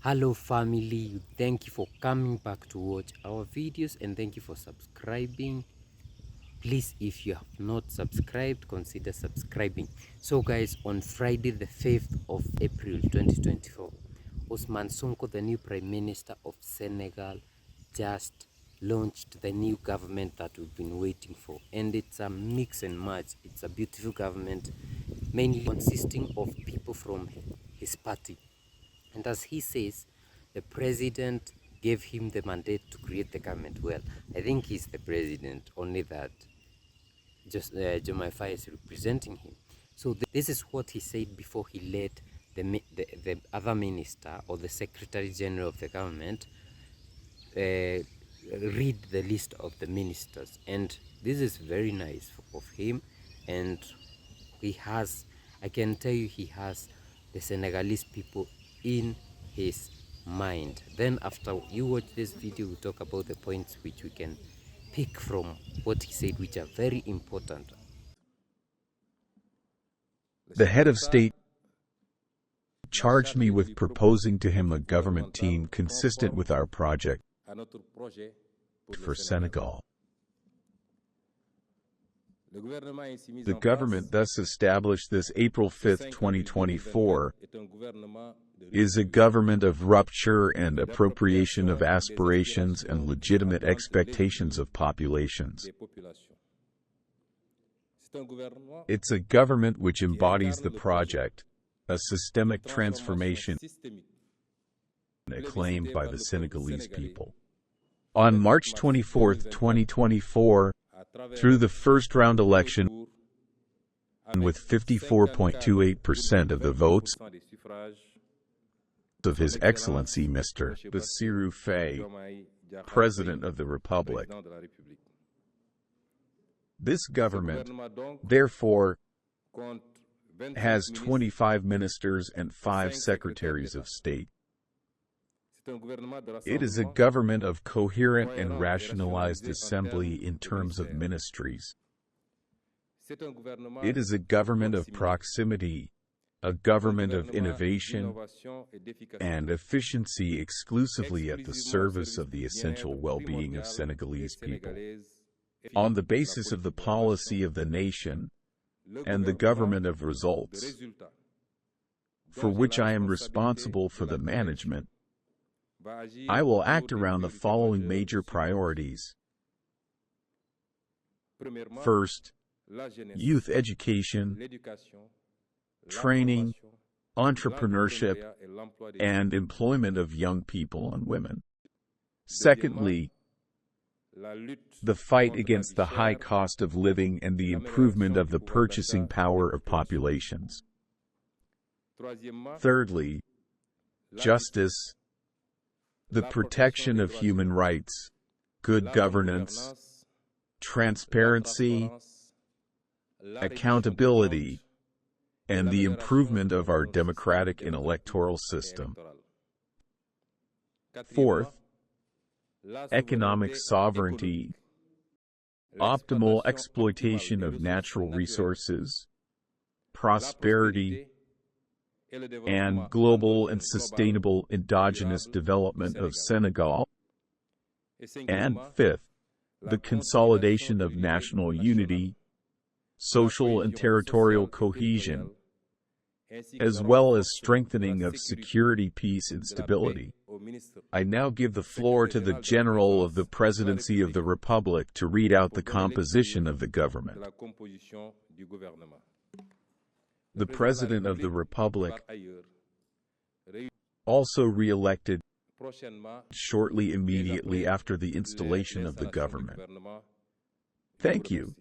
Hello family, thank you for coming back to watch our videos and thank you for subscribing. Please, if you have not subscribed, consider subscribing. So guys, on Friday the 5th of April 2024, Ousmane Sonko, the new Prime Minister of Senegal, just launched the new government that we've been waiting for, and it's a mix and match. It's a beautiful government, mainly consisting of people from his party. And as he says, the president gave him the mandate to create the government. Well, I think he's the president, only that just Jomaifa is representing him. So this is what he said before he let the other minister or the secretary general of the government read the list of the ministers. And this is very nice of him. And he has, I can tell you, he has the Senegalese people in his mind. Then after you watch this video, we'll talk about the points which we can pick from what he said, which are very important. The head of state charged me with proposing to him a government team consistent with our project for Senegal. The government thus established this April 5, 2024, is a government of rupture and appropriation of aspirations and legitimate expectations of populations. It's a government which embodies the project, a systemic transformation acclaimed by the Senegalese people. On March 24, 2024, through the first-round election, with 54.28% of the votes of His Excellency Mr. Bassirou Faye, President of the Republic. This government, therefore, has 25 ministers and 5 secretaries of state. It is a government of coherent and rationalized assembly in terms of ministries. It is a government of proximity, a government of innovation and efficiency exclusively at the service of the essential well-being of Senegalese people. On the basis of the policy of the nation and the government of results, for which I am responsible for the management, I will act around the following major priorities. First, youth education, training, entrepreneurship, and employment of young people and women. Secondly, the fight against the high cost of living and the improvement of the purchasing power of populations. Thirdly, justice, the protection of human rights, good governance, transparency, accountability, and the improvement of our democratic and electoral system. Fourth, economic sovereignty, optimal exploitation of natural resources, prosperity, and global and sustainable endogenous development of Senegal. And fifth, the consolidation of national unity, social and territorial cohesion, as well as strengthening of security, peace, and stability. I now give the floor to the General of the Presidency of the Republic to read out the composition of the government. The President of the Republic, also re-elected shortly immediately after the installation of the government. Thank you.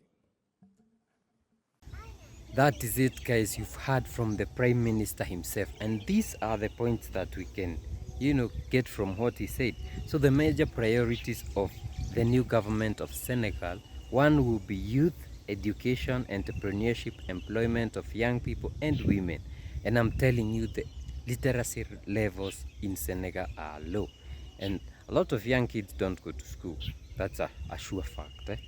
That is it, guys. You've heard from the Prime Minister himself, and these are the points that we can, get from what he said. So the major priorities of the new government of Senegal, one will be youth, education, entrepreneurship, employment of young people and women. And I'm telling you, the literacy levels in Senegal are low, and a lot of young kids don't go to school. That's a sure fact.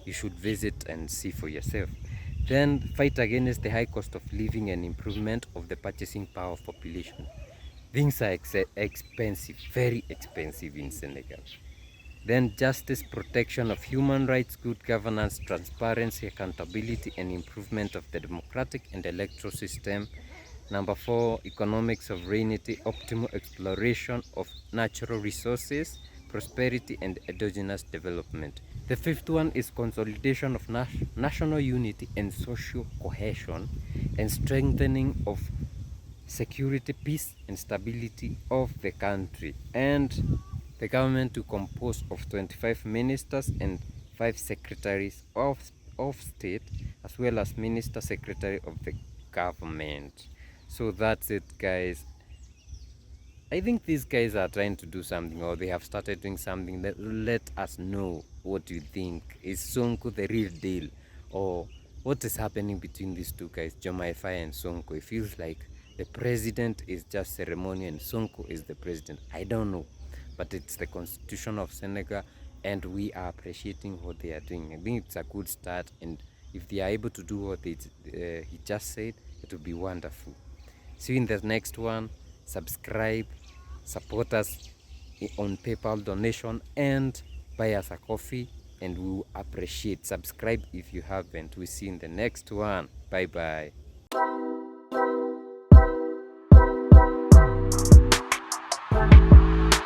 You should visit and see for yourself. Then fight against the high cost of living and improvement of the purchasing power of population. Things are expensive, very expensive in Senegal. Then justice, protection of human rights, good governance, transparency, accountability, and improvement of the democratic and electoral system. Number 4, economic sovereignty, optimal exploration of natural resources, prosperity, and endogenous development. The 5th one is consolidation of national unity and social cohesion, and strengthening of security, peace, and stability of the country. And the government to compose of 25 ministers and 5 secretaries of state, as well as minister secretary of the government. So that's it, guys. I think these guys are trying to do something, or they have started doing something. Let us know what you think. Is Sonko the real deal, or what is happening between these two guys, Jomaifai and Sonko? It feels like the president is just ceremony and Sonko is the president. I don't know, but it's the constitution of Senegal, and we are appreciating what they are doing. I think it's a good start, and if they are able to do what he just said, it will be wonderful. See you in the next one. Subscribe, support us on PayPal donation, and buy us a coffee, and we will appreciate. Subscribe if you haven't. We'll see you in the next one. Bye bye.